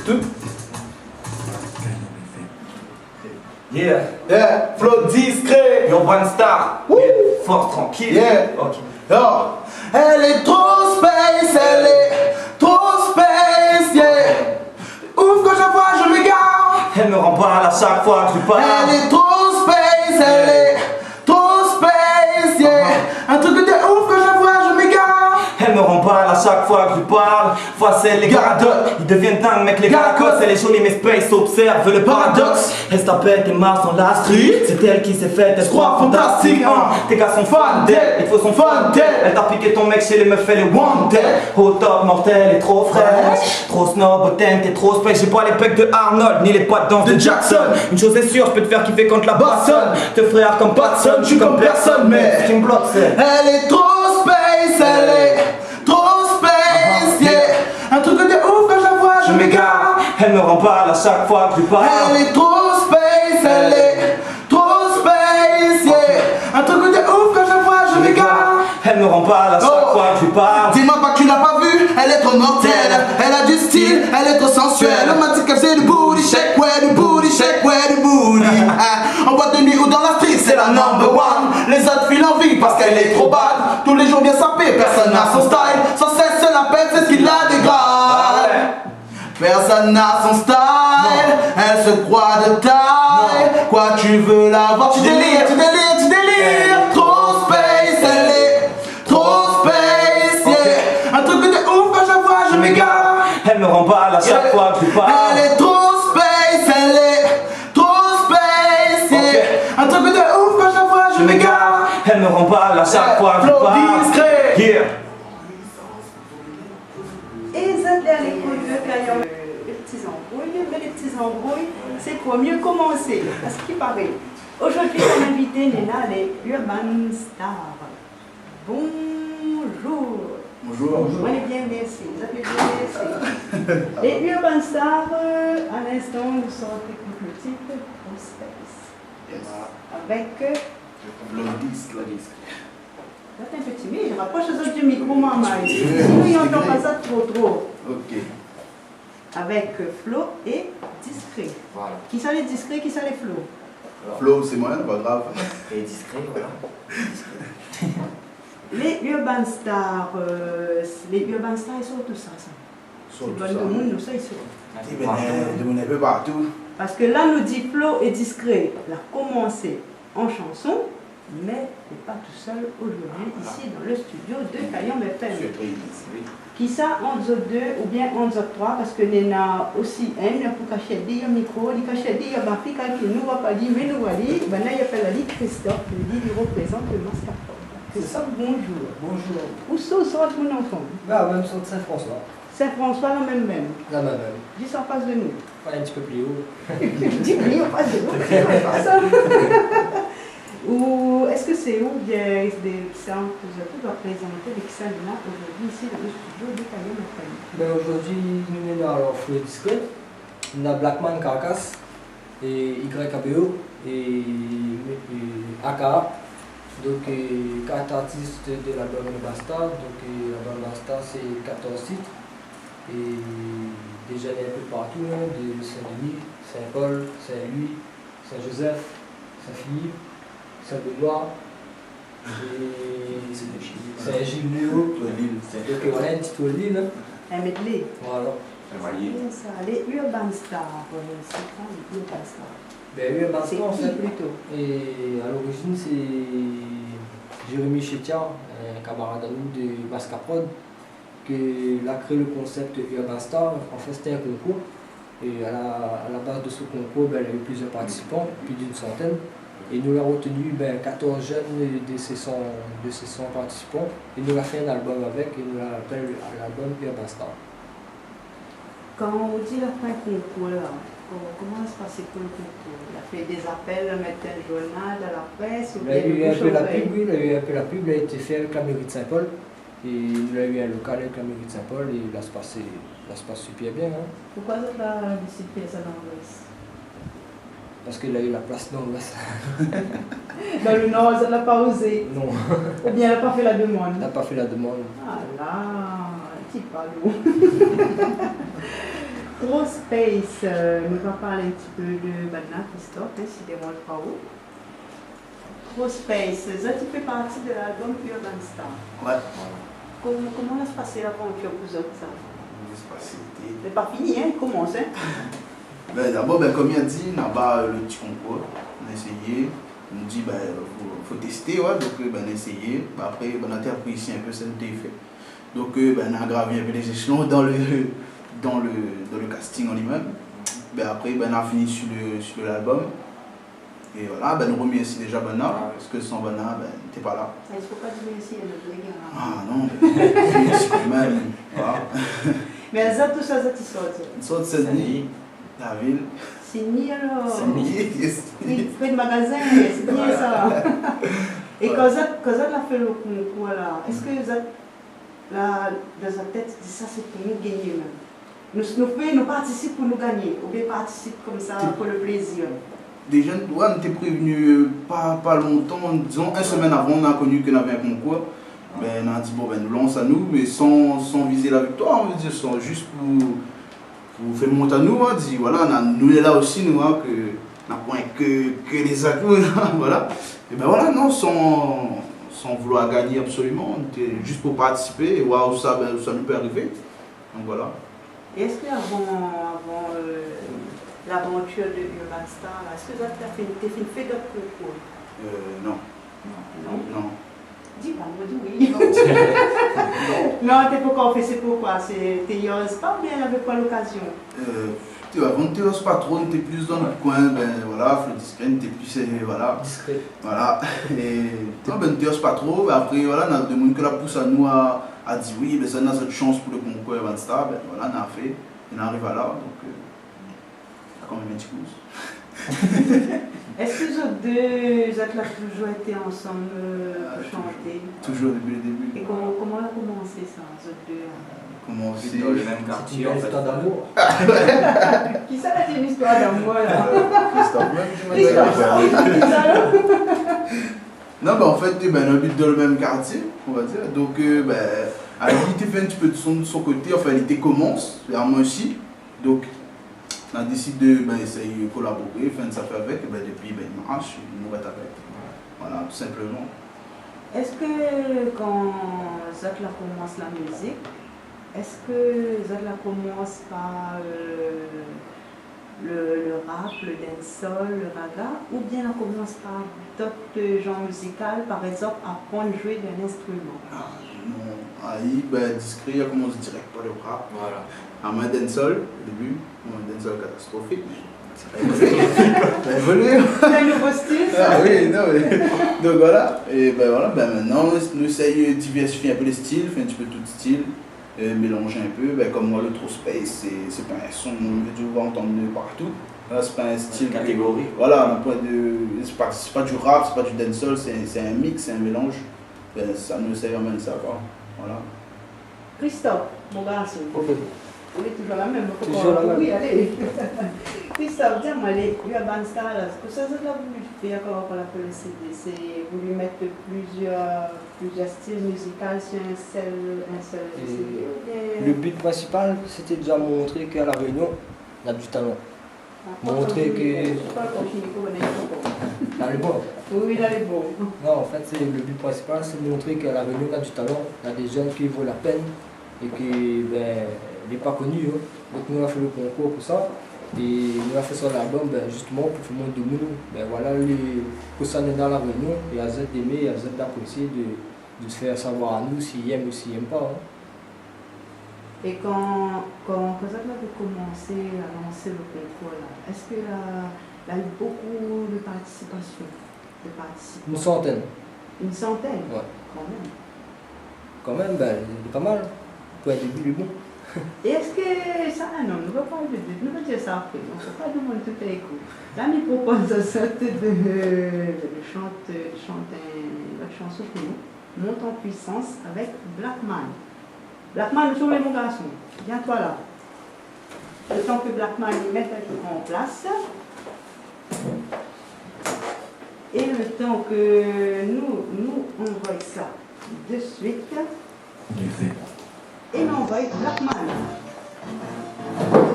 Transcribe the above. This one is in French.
Tout. Yeah. Yeah. Flow discret. Urban Star. Woo. Yeah. Force tranquille. Yeah. Ok. Yo. Elle est trop space, elle est trop space, yeah. Ouf, quand je vois, je m'égare. Elle me remparle à chaque fois que je lui parle. Elle est trop space, elle est trop space, yeah. Un truc de ouf, quand je vois, je m'égare. Elle me remparle à chaque fois que je lui parle. Fois c'est les garadotes. Ils deviennent dingues, mec, les garacotes. Elle est jolie, mais space observe le paradoxe. Elle se tapette et marche dans la street. C'est elle qui s'est faite, elle se croit fantastique. Tes gars sont fans d'elle, il faut son fun d'elle. Elle t'a piqué ton mec chez les meufs, elle est wanted. Au top, mortel et trop fraîche. Trop snob, hautaine, t'es trop space. J'ai pas les pecs de Arnold, ni les poids de danse de Jackson. Une chose est sûre, je peux te faire kiffer quand la bassonne. Te frère comme Patson, je suis comme personne, mais ce qui me bloque c'est elle est trop space, elle est trop space, yeah. Un truc de ouf, quand je la vois, je m'égare. Elle me remparle à chaque fois que je lui parle. Elle est trop space, elle est trop space, yeah. Un truc de ouf, quand je la vois, je m'égare. Elle me remparle à chaque fois que je lui parle. Dis-moi pas que tu l'as pas vue, elle est trop mortelle. Elle a du style, elle est trop sensuelle. On m'a dit qu'elle faisait du booty shake, ouais, du booty shake, ouais, du booty. En boîte de nuit ou dans la street, c'est la number one. Les autres filent envie parce qu'elle est trop bad. Tous les jours bien sapé, personne n'a son style. Sans cesse se la pète, c'est ce qui la dégrade. Personne n'a son style, elle se croit de taille. Quoi tu veux la voir, tu délires, tu délires, tu délires. Trop space, elle est trop space, yeah. Un truc de ouf, quand je vois, je m'égare. Elle me remparle à chaque fois que je lui parle. Elle est trop space, elle est trop space, yeah. Un truc de ouf, quand je vois, je m'égare. Elle me remparle à chaque fois que je lui Flow parle. discret. Yeah. Et cette dernière écoute de Caillon, les petits embrouilles, mais les petits embrouilles, c'est pour mieux commencer, à ce qui paraît. Aujourd'hui, on invité Nena, les Urban Stars. Bonjour. Bonjour. On est bien, merci. Vous avez bien, merci. Les Urban Stars, à l'instant, nous sommes avec le titre On Space. Yes. Avec. Le disque, le disque. Là, t'es un peu timide, je rapproche les autres du micro, maman. Sinon, ils n'entendent pas ça trop. Ok. Avec Flo et Discret. Voilà. Qui sont les discrets, qui sont les Flo? Flow, c'est moi, pas grave. Et discret, voilà. Les Urban Stars, ils sont tout ça. C'est bon de monde, nous ça, ils sont. De mon un peu partout. Parce que là, nous dit Flo et Discret, il a commencé en chanson, mais il n'est pas tout seul aujourd'hui, ici dans le studio de Caillon FM. Qui ça, entre deux ou bien entre trois, parce que Nena aussi aime pour cacher des micro, il cache des Afrique qui nous va pas dire, mais nous va dire, ben là il appelle Ali Christophe, il représente le mascarpone. Christophe, bonjour. Bonjour. Où sort mon enfant? Bah, même sur Saint-François. Saint-François, la même. La même. Juste en face de nous. Ouais, un petit peu plus haut. Dis oui, en face de nous, c'est pas ça. Ou est-ce que c'est où bien des centres que vous avez présenter avec ça là aujourd'hui ici dans le studio de Caillon FM? Ben, aujourd'hui, nous sommes dans leur Flow Discret. On a Blackman Carcass, et YKBO et AKA. Donc, 4 artistes de l'album Basta. Donc, l'album Basta, c'est 14 titres. Et déjà, il y a un peu partout, hein, de Saint-Denis, Saint-Paul, Saint-Louis, Saint-Joseph, Saint-Philippe, Saint-Benoît, Saint-Gilles-Léo. Donc, voilà un petit tour de l'île. Un medley. Voilà. C'est ça, les Urban Stars. C'est quoi les Urban Stars? Ben, Urban C'est Stars, en qui fait. plutôt? Et à l'origine, c'est Jérémy Chétia, un camarade à nous de Mascaprod, qui a créé le concept Urban Star. En fait, c'était un concours. Et à la base de ce concours, ben, il y a eu plusieurs participants, plus d'une centaine. Et nous avons retenu 14 jeunes de ces 100 participants. Et nous avons fait un album avec, et nous l'avons appelé l'album Urban Star. Quand on dit la fin concours, là, comment se passe pour le concours? Il a fait des appels, mettre un journal à la presse? Il a eu un peu la pub, oui, il a eu un peu la pub, il a été fait avec la mairie de Saint-Paul. Et il a eu un local avec la mairie de Saint-Paul et là, ça se passe super bien. Hein. Pourquoi ça t'a décidé de faire ça dans l'Ouest? Parce qu'il a eu la place dans l'Ouest. Dans le Nord, ça n'a pas osé. Non. Ou bien elle n'a pas fait la demande. Il n'a pas fait la demande. Ah là, petit palou. Gros Space, nous allons parler un petit peu de Badna, Christophe, si des mots de travaux. Gros Space, ça tu fais partie de l'album Urban Star. Ouais. Comment ça se passait l'aventure pour vous autres, ça? C'était. C'est pas fini, hein? Commence, hein? Ben, d'abord, ben, comme il a dit, on a pas le petit concours. On a essayé. On dit, ben, faut tester, ouais. Donc, ben, on a essayé. Ben, après, ben, on a appris ici un peu, ça nous a fait. Donc, ben, on a gravi un peu les échelons dans le casting en lui-même. Ben, après, ben, on a fini sur l'album. Et voilà, ben, nous remercions déjà Bana, parce que sans Bana, ben, n'était pas là. Il ne faut pas dire merci à notre gars. Ah non, mais merci quand même. Voilà. Mais ça, tout ça, ils sortent. Ils sortent Sydney, la ville. C'est ni alors. Sydney, yes. Il fait de magasin, c'est bien ça. Et quand ça a fait le concours là, est-ce que ça, là, dans sa tête, ça c'est pour nous gagner même? Nous participons pour nous gagner, ou bien participe comme ça pour le plaisir? Des jeunes, ouais, on était prévenus pas longtemps, disons une semaine avant, on a connu qu'on avait un concours. Ben, on a dit, bon, ben, nous lance à nous, mais sans viser la victoire, on veut dire, juste pour faire monter à nous, on dit, voilà, nous est là aussi, nous, hein, que n'a point que les atouts, voilà. Et ben voilà, non, sans vouloir gagner absolument, on était juste pour participer et voir où ça nous peut arriver. Donc voilà. Est-ce qu'avant l'aventure de Urban Star, est-ce que tu as fait d'autres concours? Non. Non. Dis pas, moi dis oui. Non, t'es pas encore fait, c'est pourquoi? T'es yours pas bien avec quoi l'occasion? Avant tu n'oses pas trop, tu es plus dans le coin, ben voilà, Flo Discret, tu es plus, voilà. Discret. Voilà. Et non, ben tu n'oses pas trop, ben après voilà, on a demandé que la pousse à nous à dire oui, ben ça on a cette chance pour le concours Urban Star, ben voilà, on a fait, on arrive à là, donc ça a quand même un petit coup. Est-ce que vous deux êtes là toujours été ensemble pour chanter? Toujours depuis le début. Et comment a commencé ça, vous deux? Comment C'est dans le même quartier, en fait. Histoire d'amour. Qui ça là, c'est une histoire d'amour là? Non, ben en fait, ben, on habite dans le même quartier, on va dire. Donc, ben, elle était fait un petit peu de son côté, enfin, elle était commence, vers moi aussi. Donc, on a décidé de essayer de collaborer, faire ça fait avec, et ben, depuis, ben, il marche, il nous reste avec. Voilà, tout simplement. Est-ce que quand Zatla commence la musique, est-ce que Zatla commence par le rap, le dancehall, le raga, ou bien on commence par d'autres genres musicaux, par exemple apprendre à jouer d'un instrument? Non, Aïe, ben, Discret, il a commencé direct par le rap. Voilà. À ma dancehall, au début, un dancehall catastrophique, mais ça a évolué. C'est un nouveau style, ça? Ah oui, non, mais. Donc voilà, et ben voilà, ben maintenant, nous essayons de diversifier un peu les styles, faire un petit peu tout style. Mélanger un peu, ben, comme moi le True Space, c'est pas un son que tu vas entendre de partout. Là, c'est pas un style catégorie. Voilà, c'est pas du rap, c'est pas du dancehall, c'est un mix, c'est un mélange. Ben, ça nous essaye vraiment de ça, quoi. Voilà. Christophe, mon garçon. Oui, toujours la même. Toujours la même. Oui, allez. Christophe, dis-moi, les Urban Star, ce que ça vous voulu faire quand la le CD, c'est voulu mettre plusieurs styles musicaux sur un seul CD? Le but principal, c'était déjà montrer qu'à La Réunion, on a du talent. Montrer que. Dans les bons. Oui, dans les bons. Non, en fait, le but principal, c'est de montrer qu'à La Réunion, on a du talent. On a des jeunes qui vaut la peine et qui, ben, n'est pas connu. Hein. Donc, nous, on a fait le concours pour ça. Et nous, on a fait sur l'album, ben, justement, pour faire monter de nous. Ben, voilà, pour ça, on est dans La Réunion. Et à Z d'aimer, à Z d'apprécier, de se faire savoir à nous s'ils aiment ou s'ils n'aiment pas. Hein. Et quand vous avez commencé à lancer le concours, est-ce qu'il y a eu beaucoup de participation? Une centaine. Une centaine? Ouais. Quand même. Quand même, ben, il est pas mal. Pour un début, il est bon. Et est-ce que ça, non, nous ne pouvons pas le dire, nous allons dire ça après, on ne peut pas demander tout à écoute. Là, nous proposons de chanter une chanson pour nous, Monte en puissance avec Blackman. Blackman, sur les mon garçon, viens-toi là. Le temps que Blackman y mette en place. Et le temps que nous envoyons ça de suite. Et on envoie Blackman.